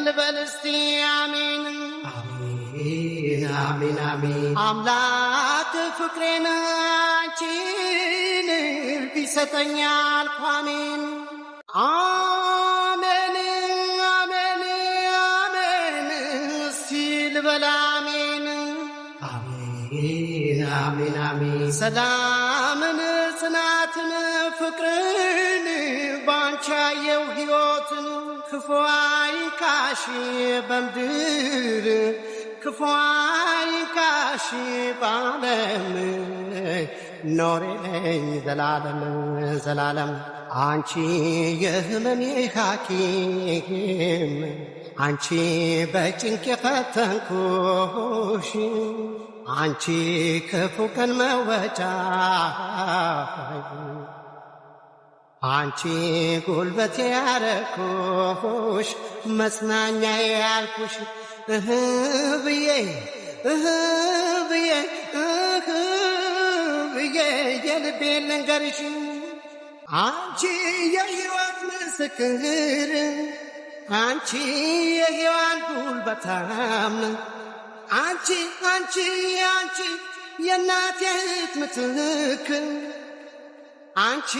እንበልስቲ አሜን አሜን አሜን አምላክ ፍቅሬን አንቺን ቢሰጠኛል አሜን አሜን አሜን አሜን ሲል በል አሜን አሜን አሜን አሜን ሰላምን ጽናትን ፍቅርን ባንቺ ያየው ሕይወትን ክፉ አይንካሽ በምድር ክፉ አይንካሽ በዓለም ኖሬለኝ ዘላለም ዘላለም አንቺ የህመሜ ሐኪም አንቺ በጭንቅ የፈተንኩሽ አንቺ ክፉ ቀን መወጫ አንቺ ጉልበቴ ያረኩሽ መጽናኛ ያልኩሽ ብዬ የልቤን ልንገርሽ አንቺ የሕይወት ምስክር አንቺ የሕያዋን ጉልበታም አንቺ አንቺ አንቺ የእናቴ ምትክ አንቺ